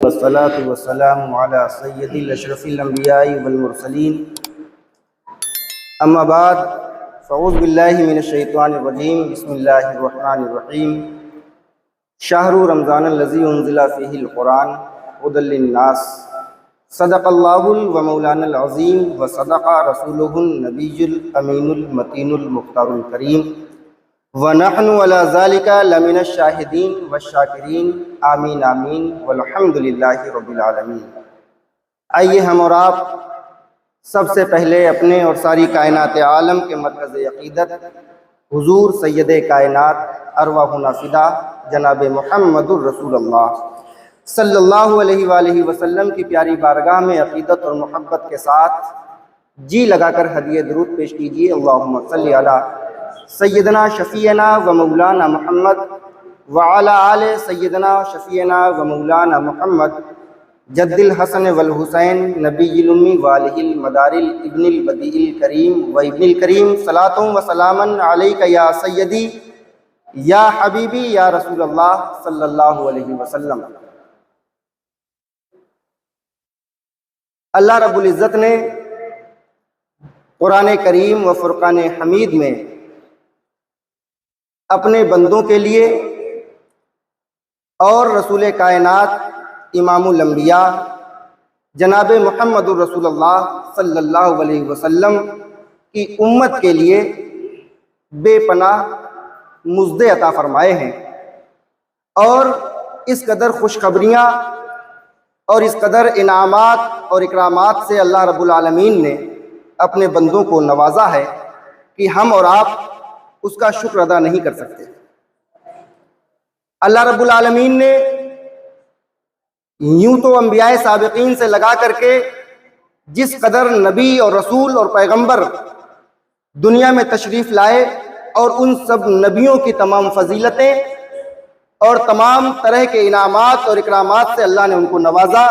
والصلاة والسلام على سید الاشرف الانبیاء والمرسلین اما بعد فاعوذ باللہ من الشیطان الرجیم بسم اللہ الرحمن الرحیم شہر رمضان الذی انزل فیہ القرآن ھدی للناس صدق اللہ ومولانا العظیم وصدق رسولہ النبی الامین المتین المختار الکریم وَنَحْنُ عَلَى ذَلِكَ لَمِنَ الشَّاهِدِينَ وَالشَّاكِرِينَ آمین آمین والحمد للہ رب العالمین۔ آئیے ہم اور آپ سب سے پہلے اپنے اور ساری کائنات عالم کے مرکز عقیدت حضور سید کائنات ارواحنا فدا جناب محمد الرسول اللہ صلی اللہ علیہ وآلہ وسلم کی پیاری بارگاہ میں عقیدت اور محبت کے ساتھ جی لگا کر ہدیہ درود پیش کیجیے۔ اللہم صلی علی سیدنا شفیعنا و مولانا محمد وعلی آل سیدنا شفیعنا و مولانا محمد جد الحسن والحسین نبی الامی والہ المدار ابن البدیع الکریم و ابن الکریم صلاۃ و سلاما علیک یا سیدی یا حبیبی یا رسول اللہ صلی اللہ علیہ وسلم۔ اللہ رب العزت نے قرآن کریم و فرقان حمید میں اپنے بندوں کے لیے اور رسول کائنات امام الانبیاء جناب محمد الرسول اللہ صلی اللہ علیہ وسلم کی امت کے لیے بے پناہ مژدے عطا فرمائے ہیں، اور اس قدر خوشخبریاں اور اس قدر انعامات اور اکرامات سے اللہ رب العالمین نے اپنے بندوں کو نوازا ہے کہ ہم اور آپ اس کا شکر ادا نہیں کر سکتے۔ اللہ رب العالمین نے یوں تو انبیاء سابقین سے لگا کر کے جس قدر نبی اور رسول اور پیغمبر دنیا میں تشریف لائے اور ان سب نبیوں کی تمام فضیلتیں اور تمام طرح کے انعامات اور اکرامات سے اللہ نے ان کو نوازا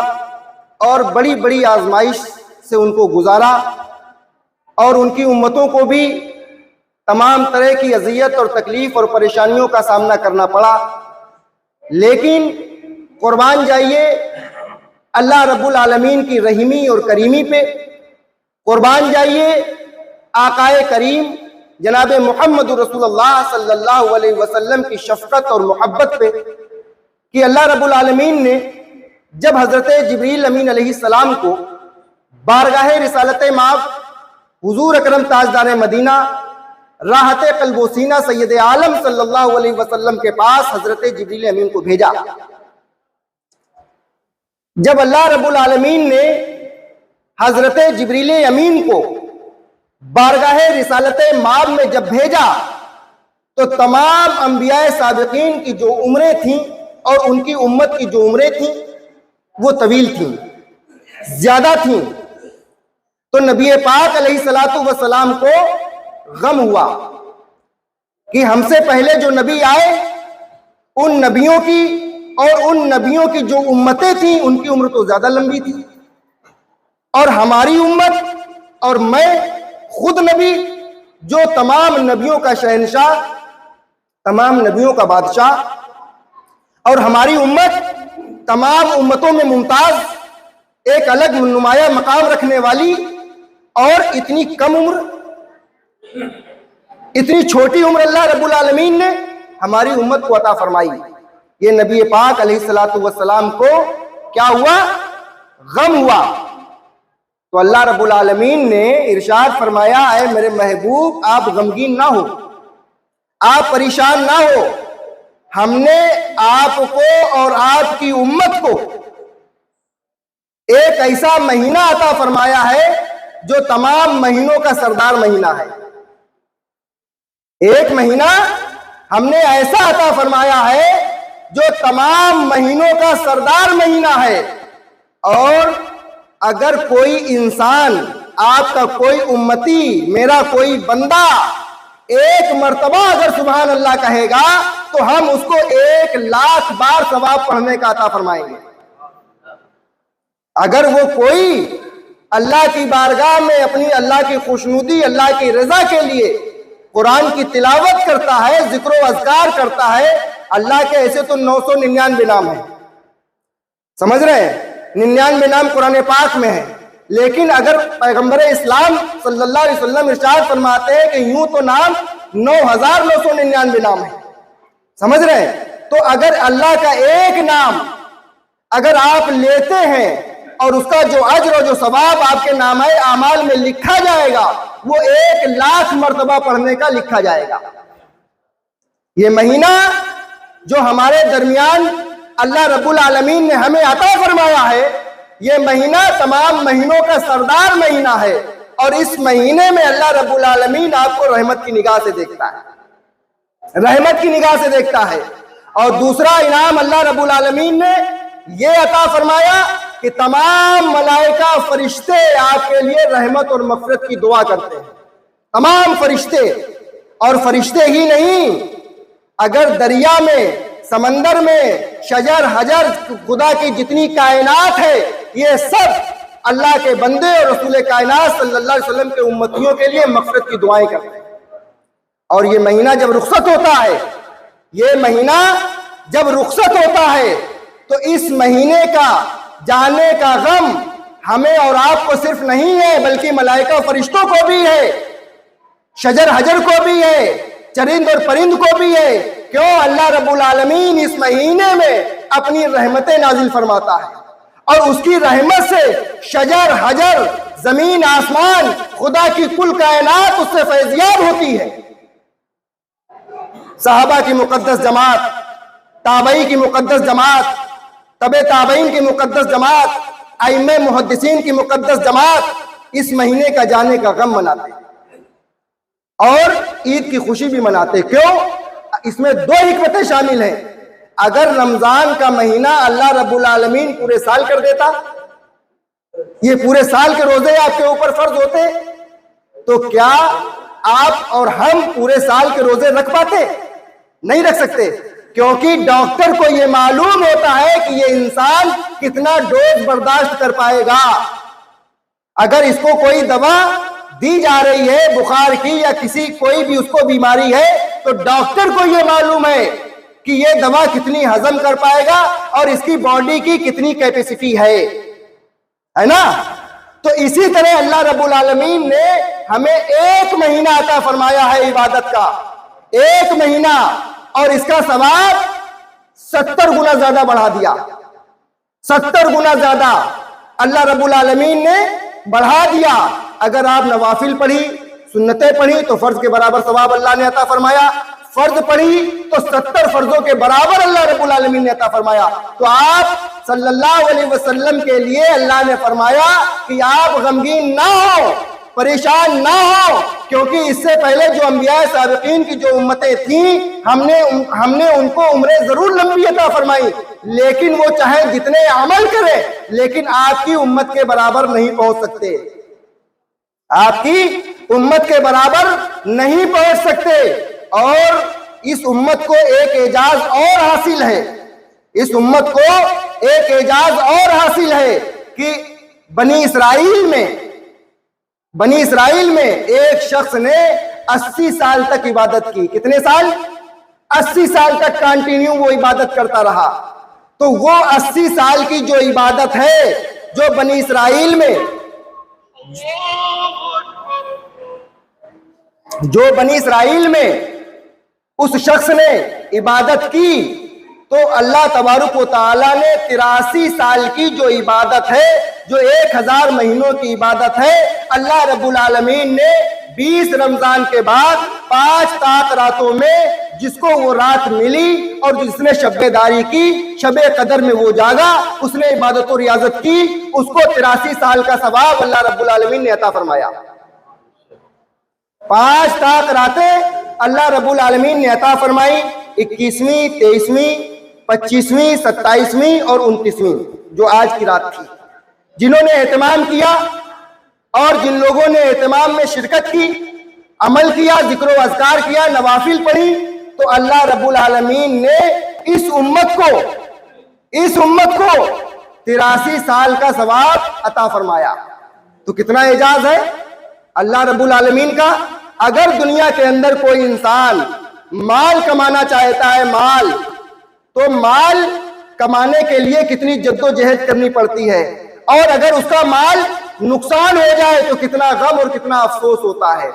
اور بڑی بڑی آزمائش سے ان کو گزارا، اور ان کی امتوں کو بھی تمام طرح کی اذیت اور تکلیف اور پریشانیوں کا سامنا کرنا پڑا، لیکن قربان جائیے اللہ رب العالمین کی رحیمی اور کریمی پہ، قربان جائیے آقائے کریم جناب محمد رسول اللہ صلی اللہ علیہ وسلم کی شفقت اور محبت پہ کہ اللہ رب العالمین نے جب حضرت جبریل امین علیہ السلام کو بارگاہ رسالت مآب حضور اکرم تاجدار مدینہ راحت قلب و سینہ سید عالم صلی اللہ علیہ وسلم کے پاس حضرت جبریل امین کو بھیجا، جب اللہ رب العالمین نے حضرت جبریل امین کو بارگاہ رسالت مآب میں جب بھیجا تو تمام انبیاء سابقین کی جو عمریں تھیں اور ان کی امت کی جو عمریں تھیں وہ طویل تھیں، زیادہ تھیں، تو نبی پاک علیہ السلام کو غم ہوا کہ ہم سے پہلے جو نبی آئے ان نبیوں کی اور ان نبیوں کی جو امتیں تھیں ان کی عمر تو زیادہ لمبی تھی، اور ہماری امت اور میں خود نبی جو تمام نبیوں کا شہنشاہ، تمام نبیوں کا بادشاہ، اور ہماری امت تمام امتوں میں ممتاز، ایک الگ نمایاں مقام رکھنے والی، اور اتنی کم عمر، اتنی چھوٹی عمر اللہ رب العالمین نے ہماری امت کو عطا فرمائی۔ یہ نبی پاک علیہ السلام کو کیا ہوا؟ غم ہوا۔ تو اللہ رب العالمین نے ارشاد فرمایا، اے میرے محبوب آپ غمگین نہ ہو، آپ پریشان نہ ہو، ہم نے آپ کو اور آپ کی امت کو ایک ایسا مہینہ عطا فرمایا ہے جو تمام مہینوں کا سردار مہینہ ہے۔ ایک مہینہ ہم نے ایسا عطا فرمایا ہے جو تمام مہینوں کا سردار مہینہ ہے، اور اگر کوئی انسان، آپ کا کوئی امتی، میرا کوئی بندہ ایک مرتبہ اگر سبحان اللہ کہے گا تو ہم اس کو 1,00,000 بار ثواب پڑھنے کا عطا فرمائیں گے۔ اگر وہ کوئی اللہ کی بارگاہ میں اپنی اللہ کی خوشنودی، اللہ کی رضا کے لیے قرآن کی تلاوت کرتا ہے، ذکر و اذکار کرتا ہے، اللہ کے ایسے تو 999 نام ہیں، سمجھ رہے ہیں؟ 99 نام قرآن پاک میں ہے، لیکن اگر پیغمبر اسلام صلی اللہ علیہ وسلم ارشاد فرماتے ہیں کہ یوں تو نام 9999 نام ہے، سمجھ رہے ہیں؟ تو اگر اللہ کا ایک نام اگر آپ لیتے ہیں اور اس کا جو اجر اور جو ثواب آپ کے نامہ اعمال میں لکھا جائے گا وہ 1,00,000 مرتبہ پڑھنے کا لکھا جائے گا۔ یہ مہینہ جو ہمارے درمیان اللہ رب العالمین نے ہمیں عطا فرمایا ہے، یہ مہینہ تمام مہینوں کا سردار مہینہ ہے، اور اس مہینے میں اللہ رب العالمین آپ کو رحمت کی نگاہ سے دیکھتا ہے، رحمت کی نگاہ سے دیکھتا ہے۔ اور دوسرا انعام اللہ رب العالمین نے یہ عطا فرمایا کہ تمام ملائکہ فرشتے آپ کے لیے رحمت اور مغفرت کی دعا کرتے ہیں، تمام فرشتے۔ اور فرشتے ہی نہیں، اگر دریا میں، سمندر میں، شجر حجر، خدا کی جتنی کائنات ہے، یہ سب اللہ کے بندے اور رسول کائنات صلی اللہ علیہ وسلم کے امتیوں کے لیے مغفرت کی دعائیں کرتے ہیں۔ اور یہ مہینہ جب رخصت ہوتا ہے، یہ مہینہ جب رخصت ہوتا ہے تو اس مہینے کا جانے کا غم ہمیں اور آپ کو صرف نہیں ہے، بلکہ ملائکہ فرشتوں کو بھی ہے، شجر حجر کو بھی ہے، چرند اور پرند کو بھی ہے۔ کیوں؟ اللہ رب العالمین اس مہینے میں اپنی رحمتیں نازل فرماتا ہے، اور اس کی رحمت سے شجر حجر، زمین آسمان، خدا کی کل کائنات اس سے فیضیاب ہوتی ہے۔ صحابہ کی مقدس جماعت، تابعی کی مقدس جماعت، تبع تابعین کی مقدس جماعت، ائمہ محدثین کی مقدس جماعت اس مہینے کا جانے کا غم مناتے ہیں اور عید کی خوشی بھی مناتے۔ کیوں؟ اس میں 2 حکمتیں شامل ہیں۔ اگر رمضان کا مہینہ اللہ رب العالمین پورے سال کر دیتا، یہ پورے سال کے روزے آپ کے اوپر فرض ہوتے، تو کیا آپ اور ہم پورے سال کے روزے رکھ پاتے؟ نہیں رکھ سکتے، کیونکہ ڈاکٹر کو یہ معلوم ہوتا ہے کہ یہ انسان کتنا ڈوز برداشت کر پائے گا۔ اگر اس کو کوئی دوا دی جا رہی ہے بخار کی یا کوئی بھی اس کو بیماری ہے، تو ڈاکٹر کو یہ معلوم ہے کہ یہ دوا کتنی ہضم کر پائے گا اور اس کی باڈی کی کتنی کیپیسٹی ہے نا؟ تو اسی طرح اللہ رب العالمین نے ہمیں 1 مہینہ عطا فرمایا ہے عبادت کا، 1 مہینہ، اور اس کا ثواب 70 گنا زیادہ بڑھا دیا، 70 گنا زیادہ اللہ رب العالمین نے بڑھا دیا۔ اگر آپ نوافل پڑھی، سنتیں پڑھی تو فرض کے برابر ثواب اللہ نے عطا فرمایا، فرض پڑھی تو 70 فرضوں کے برابر اللہ رب العالمین نے عطا فرمایا۔ تو آپ صلی اللہ علیہ وسلم کے لیے اللہ نے فرمایا کہ آپ غمگین نہ ہو، پریشان نہ ہو، کیونکہ اس سے پہلے جو انبیاء سابقین کی جو امتیں تھیں، ہم نے ان کو عمریں ضرور لمبی عطا فرمائی، لیکن وہ چاہے جتنے عمل کرے لیکن آپ کی امت کے برابر نہیں پہنچ سکتے، آپ کی امت کے برابر نہیں پہنچ سکتے۔ اور اس امت کو ایک اعزاز اور حاصل ہے، اس امت کو ایک اعزاز اور حاصل ہے کہ بنی اسرائیل میں ایک شخص نے 80 سال تک عبادت کی۔ کتنے سال؟ 80 سال تک کنٹینیو وہ عبادت کرتا رہا۔ تو وہ 80 سال کی جو عبادت ہے جو بنی اسرائیل میں اس شخص نے عبادت کی، تو اللہ تبارک و تعالی نے 83 سال کی جو عبادت ہے، جو 1000 مہینوں کی عبادت ہے، اللہ رب العالمین نے 20 رمضان کے بعد 5 طاق راتوں میں جس کو وہ رات ملی اور جس نے شب داری کی، شب قدر میں وہ جاگا، اس نے عبادت و ریاضت کی، اس کو 83 سال کا ثواب اللہ رب العالمین نے عطا فرمایا۔ 5 طاق راتیں اللہ رب العالمین نے عطا فرمائی، 21ویں، 23ویں، 25ویں، 27ویں اور 29ویں، جو آج کی رات تھی۔ جنہوں نے اہتمام کیا اور جن لوگوں نے اہتمام میں شرکت کی، عمل کیا، ذکر و اذکار کیا، نوافل پڑھی، تو اللہ رب العالمین نے اس امت کو 83 سال کا ثواب عطا فرمایا۔ تو کتنا اعجاز ہے اللہ رب العالمین کا۔ اگر دنیا کے اندر کوئی انسان مال کمانا چاہتا ہے، مال، تو مال کمانے کے لیے کتنی جدوجہد کرنی پڑتی ہے، اور اگر اس کا مال نقصان ہو جائے تو کتنا غم اور کتنا افسوس ہوتا ہے،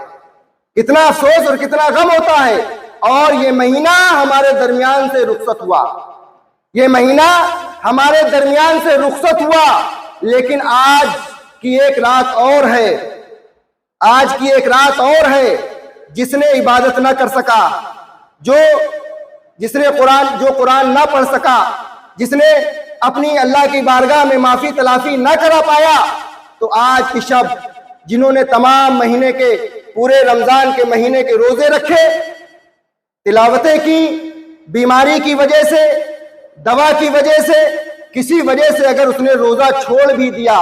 کتنا افسوس اور کتنا غم ہوتا ہے۔ اور یہ مہینہ ہمارے درمیان سے رخصت ہوا، یہ مہینہ ہمارے درمیان سے رخصت ہوا، لیکن آج کی ایک رات اور ہے، آج کی ایک رات اور ہے جس نے عبادت نہ کر سکا، جس نے قرآن نہ پڑھ سکا، جس نے اپنی اللہ کی بارگاہ میں معافی تلافی نہ کرا پایا، تو آج کی شب جنہوں نے تمام مہینے کے، پورے رمضان کے مہینے کے روزے رکھے، تلاوتیں کی، بیماری کی وجہ سے، دوا کی وجہ سے، کسی وجہ سے اگر اس نے روزہ چھوڑ بھی دیا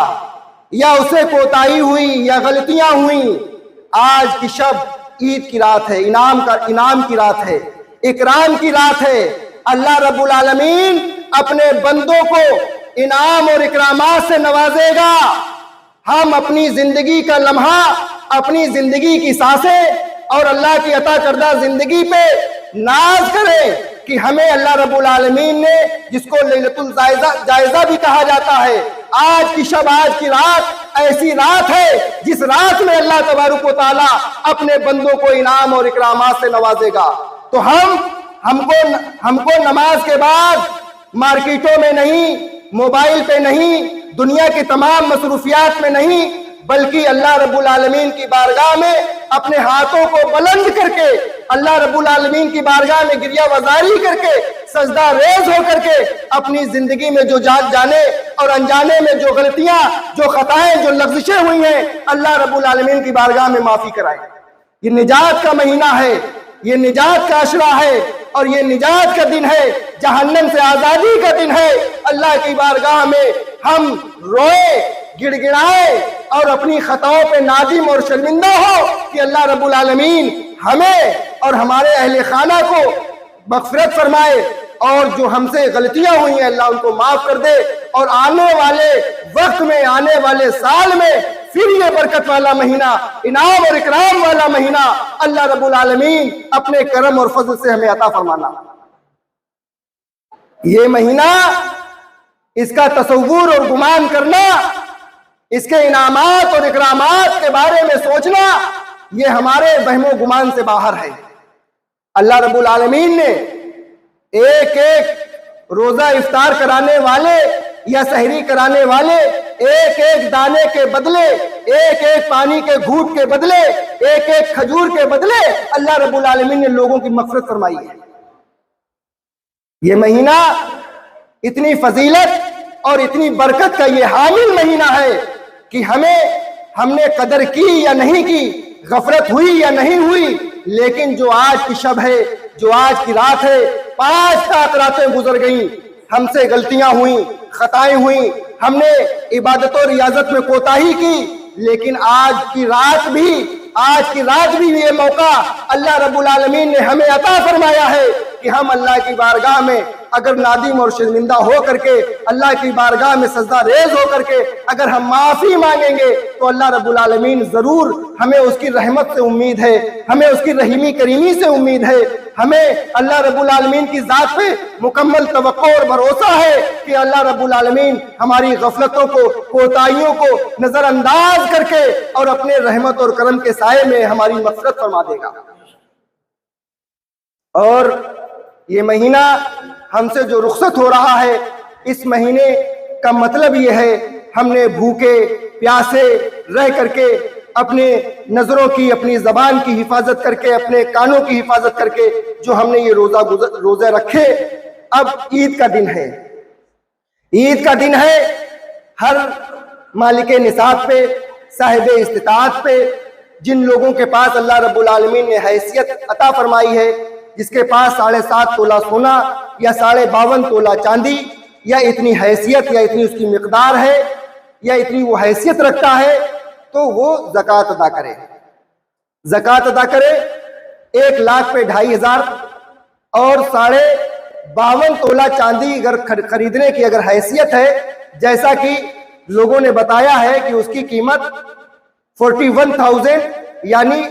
یا اسے کوتاہی ہوئی یا غلطیاں ہوئیں، آج کی شب عید کی رات ہے، انعام کی رات ہے، اکرام کی رات ہے۔ اللہ رب العالمین اپنے بندوں کو انعام اور اکرامات سے نوازے گا۔ ہم اپنی زندگی کا لمحہ، اپنی زندگی کی سانسیں اور اللہ کی عطا کردہ زندگی پہ ناز کریں کہ ہمیں اللہ رب العالمین نے، جس کو لیلۃ الجائزہ بھی کہا جاتا ہے، آج کی شب، آج کی رات ایسی رات ہے جس رات میں اللہ تبارک و تعالیٰ اپنے بندوں کو انعام اور اکرامات سے نوازے گا۔ تو ہم کو نماز کے بعد مارکیٹوں میں نہیں، موبائل پہ نہیں، دنیا کی تمام مصروفیات میں نہیں، بلکہ اللہ رب العالمین کی بارگاہ میں اپنے ہاتھوں کو بلند کر کے، اللہ رب العالمین کی بارگاہ میں گریہ وزاری کر کے، سجدہ ریز ہو کر کے اپنی زندگی میں جو جانے اور انجانے میں جو غلطیاں، جو خطائیں، جو لغزشیں ہوئی ہیں، اللہ رب العالمین کی بارگاہ میں معافی کرائیں۔ یہ نجات کا مہینہ ہے، یہ نجات کا عشرہ ہے، اور یہ نجات کا دن ہے، جہنم سے آزادی کا دن ہے۔ اللہ کی بارگاہ میں ہم روئے، گڑ گڑائے اور اپنی خطاؤں پہ نادم اور شرمندہ ہو کہ اللہ رب العالمین ہمیں اور ہمارے اہل خانہ کو مغفرت فرمائے، اور جو ہم سے غلطیاں ہوئی ہیں اللہ ان کو معاف کر دے، اور آنے والے وقت میں، آنے والے سال میں پھر یہ برکت والا مہینہ، انعام اور اکرام والا مہینہ اللہ رب العالمین اپنے کرم اور فضل سے ہمیں عطا فرمانا۔ یہ مہینہ، اس کا تصور اور گمان کرنا، اس کے انعامات اور اکرامات کے بارے میں سوچنا، یہ ہمارے وہم و گمان سے باہر ہے۔ اللہ رب العالمین نے ایک ایک روزہ افطار کرانے والے یا سحری کرانے والے، ایک ایک دانے کے بدلے، ایک ایک پانی کے گھونٹ کے بدلے، ایک ایک کھجور کے بدلے اللہ رب العالمین نے لوگوں کی مغفرت فرمائی ہے۔ یہ مہینہ اتنی فضیلت اور اتنی برکت کا یہ حامل مہینہ ہے کہ ہم نے قدر کی یا نہیں کی، غفلت ہوئی یا نہیں ہوئی، لیکن جو آج کی شب ہے، جو آج کی رات ہے، 5 راتیں گزر گئیں، ہم سے غلطیاں ہوئیں، خطائیں ہوئیں، ہم نے عبادت و ریاضت میں کوتاہی کی، لیکن آج کی رات بھی یہ موقع اللہ رب العالمین نے ہمیں عطا فرمایا ہے کہ ہم اللہ کی بارگاہ میں اگر نادم اور شرمندہ ہو کر کے، اللہ کی بارگاہ میں سجدہ ریز ہو کر کے اگر ہم معافی مانگیں گے تو اللہ رب العالمین ضرور، ہمیں اس کی رحمت سے امید ہے، ہمیں اس کی رحیمی کریمی سے امید ہے، ہمیں اللہ رب العالمین کی ذات پہ مکمل توقع اور بھروسہ ہے کہ اللہ رب العالمین ہماری غفلتوں کو، کوتاہیوں کو نظر انداز کر کے اور اپنے رحمت اور کرم کے سائے میں ہماری مغفرت فرما دے گا۔ اور یہ مہینہ ہم سے جو رخصت ہو رہا ہے، اس مہینے کا مطلب یہ ہے ہم نے بھوکے پیاسے رہ کر کے، اپنے نظروں کی، اپنی زبان کی حفاظت کر کے، اپنے کانوں کی حفاظت کر کے جو ہم نے یہ روزے رکھے، اب عید کا دن ہے، عید کا دن ہے۔ ہر مالک نصاب پہ، صاحب استطاعت پہ، جن لوگوں کے پاس اللہ رب العالمین نے حیثیت عطا فرمائی ہے، جس کے پاس 7.5 تولہ سونا یا 52.5 تولہ چاندی، یا اتنی حیثیت یا اتنی اس کی مقدار ہے، یا اتنی وہ حیثیت رکھتا ہے، تو وہ زکوٰۃ ادا کرے، زکوٰۃ ادا کرے۔ 1 لاکھ پہ 2,500 اور 52.5 تولہ چاندی اگر خریدنے کی اگر حیثیت ہے، جیسا کہ لوگوں نے بتایا ہے کہ اس کی قیمت 41,000 یعنی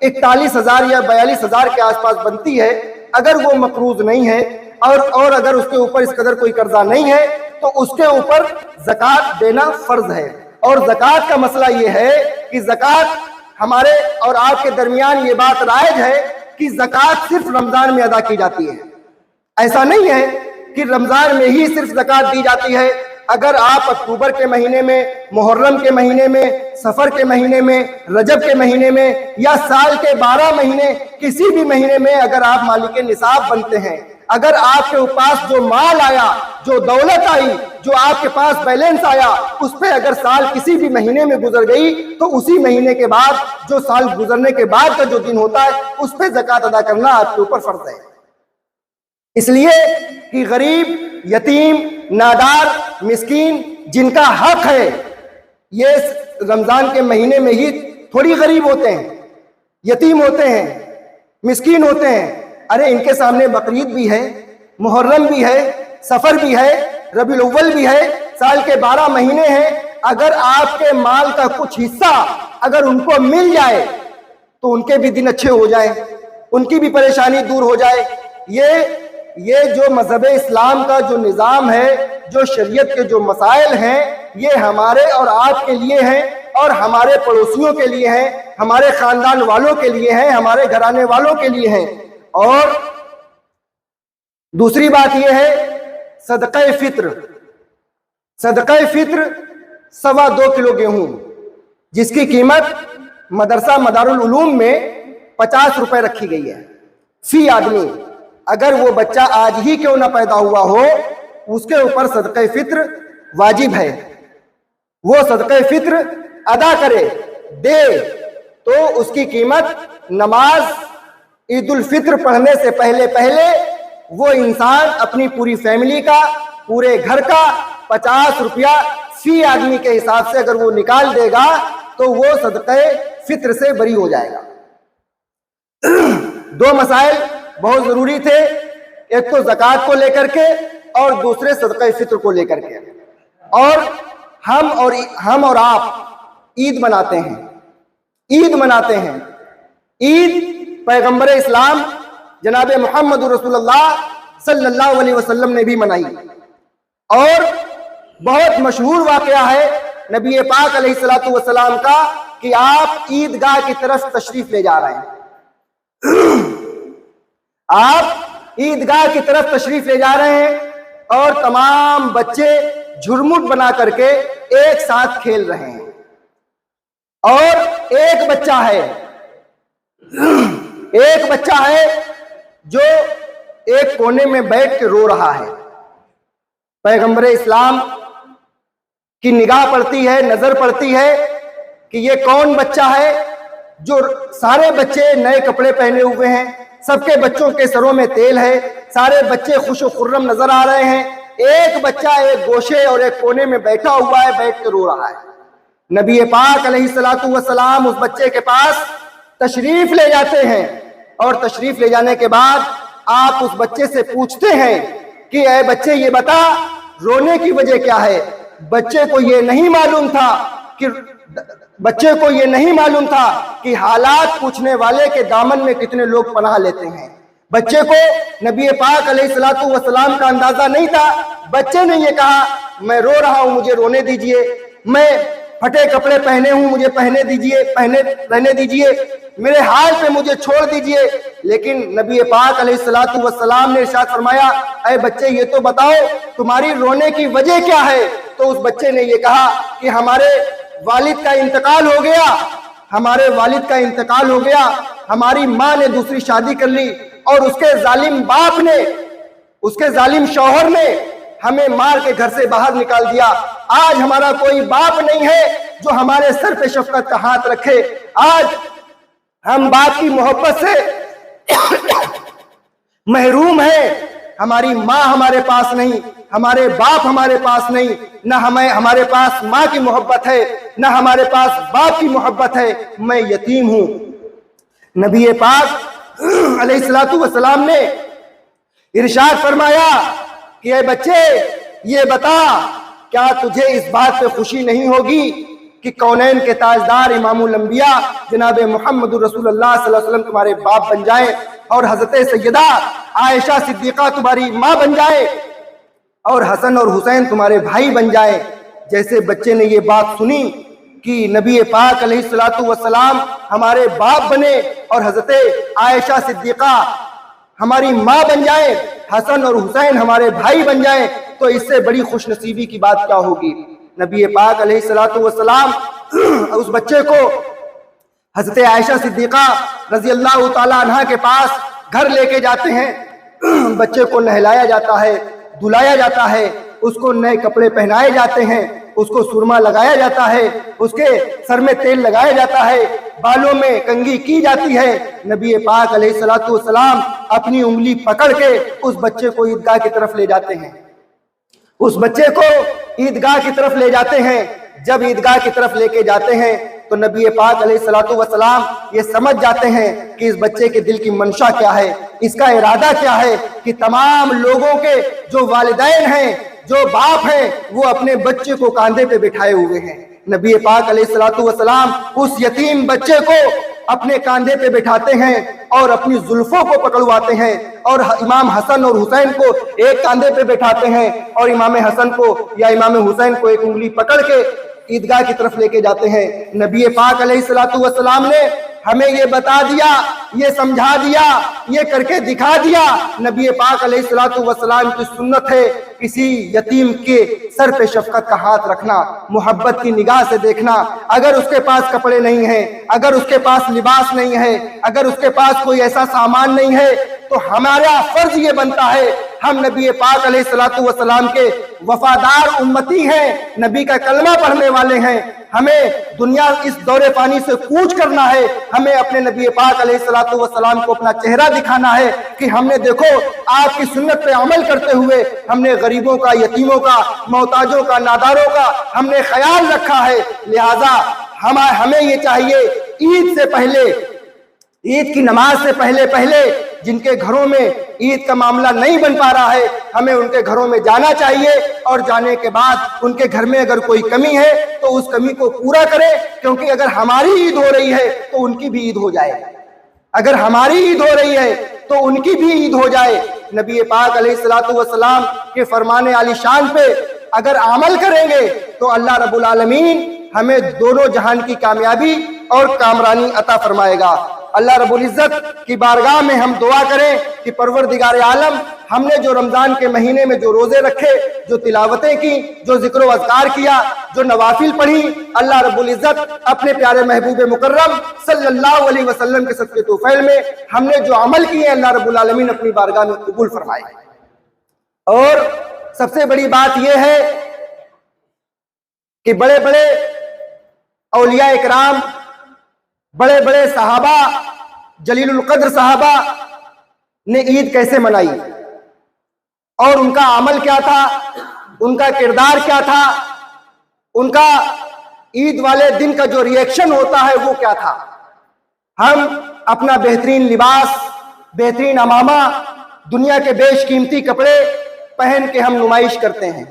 41,000 یا 42,000 کے آس پاس بنتی ہے، اگر وہ مقروض نہیں ہے اور اگر اس کے اوپر اس قدر کوئی قرضہ نہیں ہے تو اس کے اوپر زکوٰۃ دینا فرض ہے۔ اور زکوٰۃ کا مسئلہ یہ ہے کہ زکوٰۃ ہمارے اور آپ کے درمیان یہ بات رائج ہے کہ زکوٰۃ صرف رمضان میں ادا کی جاتی ہے۔ ایسا نہیں ہے کہ رمضان میں ہی صرف زکوٰۃ دی جاتی ہے۔ اگر آپ اکتوبر کے مہینے میں، محرم کے مہینے میں، سفر کے مہینے میں، رجب کے مہینے میں یا سال کے 12 مہینے کسی بھی مہینے میں اگر آپ مالک نصاب بنتے ہیں، اگر آپ کے پاس جو مال آیا، جو دولت آئی، جو آپ کے پاس بیلنس آیا، اس پہ اگر سال کسی بھی مہینے میں گزر گئی تو اسی مہینے کے بعد جو سال گزرنے کے بعد کا جو دن ہوتا ہے اس پہ زکوٰۃ ادا کرنا آپ کے اوپر فرض ہے۔ اس لیے کہ غریب، یتیم، نادار، مسکین جن کا حق ہے، یہ رمضان کے مہینے میں ہی تھوڑی غریب ہوتے ہیں، یتیم ہوتے ہیں، مسکین ہوتے ہیں۔ ارے ان کے سامنے بقرعید بھی ہے، محرم بھی ہے، سفر بھی ہے، ربیع الاول بھی ہے، سال کے 12 مہینے ہیں۔ اگر آپ کے مال کا کچھ حصہ اگر ان کو مل جائے تو ان کے بھی دن اچھے ہو جائیں، ان کی بھی پریشانی دور ہو جائے۔ یہ جو مذہب اسلام کا جو نظام ہے، جو شریعت کے جو مسائل ہیں، یہ ہمارے اور آپ کے لیے ہیں اور ہمارے پڑوسیوں کے لیے ہیں، ہمارے خاندان والوں کے لیے ہیں، ہمارے گھرانے والوں کے لیے ہیں۔ اور دوسری بات یہ ہے صدقہ فطر۔ صدقہ فطر 2.25 کلو گیہوں، جس کی قیمت مدرسہ مدارالعلوم میں 50 روپے رکھی گئی ہے فی آدمی۔ اگر وہ بچہ آج ہی کیوں نہ پیدا ہوا ہو، اس کے اوپر صدقہ فطر واجب ہے۔ وہ صدقہ فطر ادا کرے، دے، تو اس کی قیمت نماز عید الفطر پڑھنے سے پہلے وہ انسان اپنی پوری فیملی کا، پورے گھر کا 50 روپیہ فی آدمی کے حساب سے اگر وہ نکال دے گا تو وہ صدقہ فطر سے بری ہو جائے گا۔ 2 مسائل بہت ضروری تھے، ایک تو زکوٰۃ کو لے کر کے اور دوسرے صدقہ فطر کو لے کر کے۔ اور ہم اور آپ عید مناتے ہیں، عید مناتے ہیں۔ عید پیغمبر اسلام جناب محمد رسول اللہ صلی اللہ علیہ وسلم نے بھی منائی، اور بہت مشہور واقعہ ہے نبی پاک علیہ الصلوۃ والسلام کا کہ آپ عیدگاہ کی طرف تشریف لے جا رہے ہیں۔ آپ عیدگاہ کی طرف تشریف لے جا رہے ہیں اور تمام بچے جھرمٹ بنا کر کے ایک ساتھ کھیل رہے ہیں، اور ایک بچہ ہے جو ایک کونے میں بیٹھ کے رو رہا ہے۔ پیغمبر اسلام کی نگاہ پڑتی ہے، نظر پڑتی ہے کہ یہ کون بچہ ہے جو سارے بچے نئے کپڑے پہنے ہوئے ہیں، سب کے بچوں کے سروں میں تیل ہے، سارے بچے خوش و خرم نظر آ رہے ہیں، ایک بچہ ایک گوشے اور ایک کونے میں بیٹھا ہوا ہے، بیٹھ کے رو رہا ہے۔ نبی پاک علیہ الصلوۃ والسلام اس بچے کے پاس تشریف لے جاتے ہیں، اور تشریف لے جانے کے بعد آپ اس بچے سے پوچھتے ہیں کہ اے بچے یہ بتا رونے کی وجہ کیا ہے؟ بچے کو یہ نہیں معلوم تھا کہ حالات پوچھنے والے کے دامن میں کتنے لوگ پناہ لیتے ہیں۔ بچے کو نبی پاک علیہ الصلوۃ والسلام کا اندازہ نہیں تھا۔ بچے نے یہ کہا میں رو رہا ہوں، مجھے رونے دیجئے، میں پھٹے کپڑے پہنے ہوں، مجھے رہنے دیجئے، میرے حال پہ مجھے چھوڑ دیجئے۔ لیکن نبی پاک علیہ الصلوۃ والسلام نے ارشاد فرمایا اے بچے یہ تو بتاؤ تمہاری رونے کی وجہ کیا ہے؟ تو اس بچے نے یہ کہا کہ ہمارے والد کا انتقال ہو گیا، ہماری ماں نے دوسری شادی کر لی، اور اس کے ظالم باپ نے، اس کے ظالم شوہر نے ہمیں مار کے گھر سے باہر نکال دیا۔ آج ہمارا کوئی باپ نہیں ہے جو ہمارے سر پہ شفقت کا ہاتھ رکھے۔ آج ہم باپ کی محبت سے محروم ہیں۔ ہماری ماں ہمارے پاس نہیں، ہمارے باپ ہمارے پاس نہیں، نہ ہمارے پاس ماں کی محبت ہے، نہ ہمارے پاس باپ کی محبت ہے، میں یتیم ہوں۔ نبی پاک علیہ الصلوۃ والسلام نے ارشاد فرمایا کہ اے بچے یہ بتا کیا تجھے اس بات پہ خوشی نہیں ہوگی کہ کونین کے تاجدار امام الانبیاء جناب محمد رسول اللہ صلی اللہ علیہ وسلم تمہارے باپ بن جائیں، اور حضرت سیدہ عائشہ صدیقہ تمہاری ماں بن جائے اور حسن اور حسین تمہارے بھائی بن جائے۔ جیسے بچے نے یہ بات سنی کہ نبی پاک علیہ الصلوۃ والسلام ہمارے باپ بنے اور حضرت عائشہ صدیقہ ہماری ماں بن جائے، حسن اور حسین ہمارے بھائی بن جائیں، تو اس سے بڑی خوش نصیبی کی بات کیا ہوگی۔ نبی پاک علیہ الصلوۃ والسلام اس بچے کو حضرت عائشہ صدیقہ رضی اللہ تعالی عنہ کے پاس گھر لے کے جاتے ہیں۔ بچے کو نہلایا جاتا ہے، دھلایا جاتا ہے، اس کو نئے کپڑے پہنائے جاتے ہیں، اس کو سرما لگایا جاتا ہے، اس کے سر میں تیل لگایا جاتا ہے، بالوں میں کنگھی کی جاتی ہے۔ نبی پاک علیہ الصلوۃ والسلام اپنی انگلی پکڑ کے اس بچے کو عیدگاہ کی طرف لے جاتے ہیں، اس بچے کو عیدگاہ کی طرف لے جاتے ہیں۔ جب عیدگاہ کی طرف لے کے جاتے ہیں تو نبی پاک علیہ الصلوۃ والسلام یہ سمجھ جاتے ہیں کہ اس بچے کے دل کی منشا کیا ہے، اس کا ارادہ کیا ہے، کہ تمام لوگوں کے جو والدین ہیں، جو باپ ہیں، وہ اپنے بچے کو کاندھے پہ بٹھائے ہوئے ہیں۔ نبی پاک علیہ الصلوۃ والسلام اس یتیم بچے کو اپنے کاندھے پہ بٹھاتے ہیں اور اپنی زلفوں کو پکڑواتے ہیں، اور امام حسن اور حسین کو ایک کاندھے پہ بٹھاتے ہیں اور امام حسن کو یا امام حسین کو ایک انگلی پکڑ کے عیدگاہ کی طرف لے کے جاتے ہیں۔ نبی پاک علیہ الصلوۃ والسلام نے ہمیں یہ بتا دیا، یہ سمجھا دیا، یہ کر کے دکھا دیا۔ نبی پاک علیہ الصلوۃ والسلام کی سنت ہے کسی یتیم کے سر پہ شفقت کا ہاتھ رکھنا، محبت کی نگاہ سے دیکھنا۔ اگر اس کے پاس کپڑے نہیں ہیں، اگر اس کے پاس لباس نہیں ہے، اگر اس کے پاس کوئی ایسا سامان نہیں ہے، تو ہمارا فرض یہ بنتا ہے، ہم نبی پاک علیہ الصلوۃ والسلام کے وفادار امتی ہیں، نبی کا کلمہ پڑھنے والے ہیں۔ ہمیں دنیا اس دور فانی سے کوچ کرنا ہے، ہمیں اپنے نبی پاک علیہ الصلوۃ والسلام کو اپنا چہرہ دکھانا ہے کہ ہم نے دیکھو آپ کی سنت پہ عمل کرتے ہوئے ہم نے غریبوں کا، یتیموں کا، محتاجوں کا، ناداروں کا ہم نے خیال رکھا ہے۔ لہذا ہمیں یہ چاہیے عید سے پہلے، عید کی نماز سے پہلے جن کے گھروں میں عید کا معاملہ نہیں بن پا رہا ہے، ہمیں ان کے گھروں میں جانا چاہیے، اور جانے کے بعد ان کے گھر میں اگر کوئی کمی ہے تو اس کمی کو پورا کرے، کیونکہ اگر ہماری عید ہو رہی ہے تو ان کی بھی عید ہو جائے، اگر ہماری عید ہو رہی ہے تو ان کی بھی عید ہو جائے۔ نبی پاک علیہ الصلوۃ والسلام کے فرمان عالی شان پہ اگر عمل کریں گے تو اللہ رب العالمین ہمیں دونوں جہان کی کامیابی اور کامرانی عطا فرمائے گا۔ اللہ رب العزت کی بارگاہ میں ہم دعا کریں کہ پروردگار عالم ہم نے جو رمضان کے مہینے میں جو روزے رکھے، جو تلاوتیں کی، جو ذکر و اذکار کیا، جو نوافل پڑھی، اللہ رب العزت اپنے پیارے محبوب مکرم صلی اللہ علیہ وسلم کے صدقے توفیل میں ہم نے جو عمل کیے اللہ رب العالمین اپنی بارگاہ میں قبول فرمائے۔ اور سب سے بڑی بات یہ ہے کہ بڑے بڑے اولیاء اکرام، بڑے بڑے صحابہ، جلیل القدر صحابہ نے عید کیسے منائی، اور ان کا عمل کیا تھا، ان کا کردار کیا تھا، ان کا عید والے دن کا جو ریئیکشن ہوتا ہے وہ کیا تھا۔ ہم اپنا بہترین لباس، بہترین عمامہ، دنیا کے بیش قیمتی کپڑے پہن کے ہم نمائش کرتے ہیں،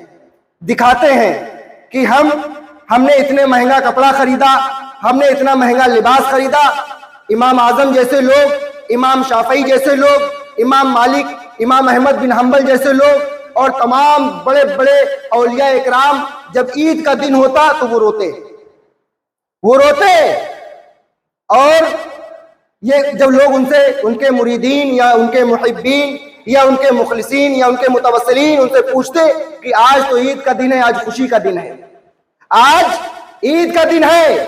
دکھاتے ہیں کہ ہم نے اتنے مہنگا کپڑا خریدا، ہم نے اتنا مہنگا لباس خریدا۔ امام اعظم جیسے لوگ، امام شافعی جیسے لوگ، امام مالک، امام احمد بن حنبل جیسے لوگ اور تمام بڑے بڑے اولیاء اکرام جب عید کا دن ہوتا تو وہ روتے، اور یہ جب لوگ ان کے مریدین یا ان کے محبین یا ان کے مخلصین یا ان کے متوسلین ان سے پوچھتے کہ آج تو عید کا دن ہے، آج خوشی کا دن ہے، آج عید کا دن ہے،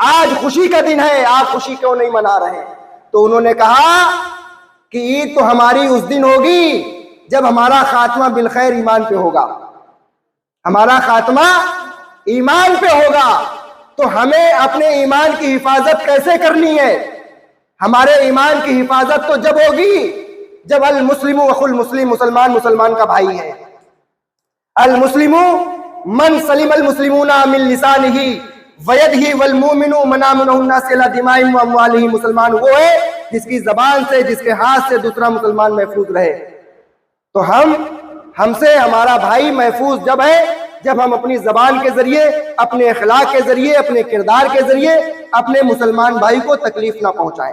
آج خوشی کا دن ہے، آپ خوشی کیوں نہیں منا رہے؟ تو انہوں نے کہا کہ عید تو ہماری اس دن ہوگی جب ہمارا خاتمہ بالخیر ایمان پہ ہوگا، ہمارا خاتمہ ایمان پہ ہوگا۔ تو ہمیں اپنے ایمان کی حفاظت کیسے کرنی ہے؟ ہمارے ایمان کی حفاظت تو جب ہوگی جب المسلم اخو المسلم، مسلمان کا بھائی ہے۔ المسلم من سلم المسلمون من لسانہ ویدہ والمؤمن من آمنہ الناس علی دمائہم واموالہم، مسلمان وہ ہے جس کی زبان سے، جس کے ہاتھ سے دوسرا مسلمان محفوظ رہے۔ تو ہم سے ہمارا بھائی محفوظ جب ہے جب ہم اپنی زبان کے ذریعے، اپنے اخلاق کے ذریعے، اپنے کردار کے ذریعے اپنے مسلمان بھائی کو تکلیف نہ پہنچائیں۔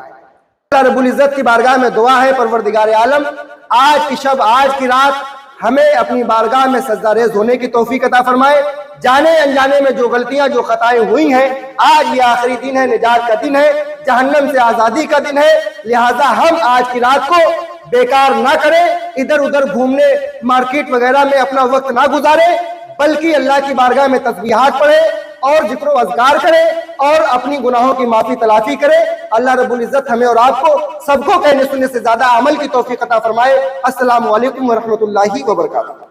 اللہ رب العزت کی بارگاہ میں دعا ہے پروردگار عالم آج کی شب، آج کی رات ہمیں اپنی بارگاہ میں سجدہ ریز ہونے کی توفیق عطا فرمائے۔ جانے انجانے میں جو غلطیاں، جو خطائیں ہوئی ہیں، آج یہ آخری دن ہے، نجات کا دن ہے، جہنم سے آزادی کا دن ہے، لہٰذا ہم آج کی رات کو بیکار نہ کریں، ادھر ادھر گھومنے، مارکیٹ وغیرہ میں اپنا وقت نہ گزاریں، بلکہ اللہ کی بارگاہ میں تسبیحات پڑھیں اور ذکر و اذکار کریں اور اپنی گناہوں کی معافی تلافی کریں۔ اللہ رب العزت ہمیں اور آپ کو سب کو کہنے سننے سے زیادہ عمل کی توفیق عطا فرمائے۔ السلام علیکم ورحمۃ اللہ وبرکاتہ۔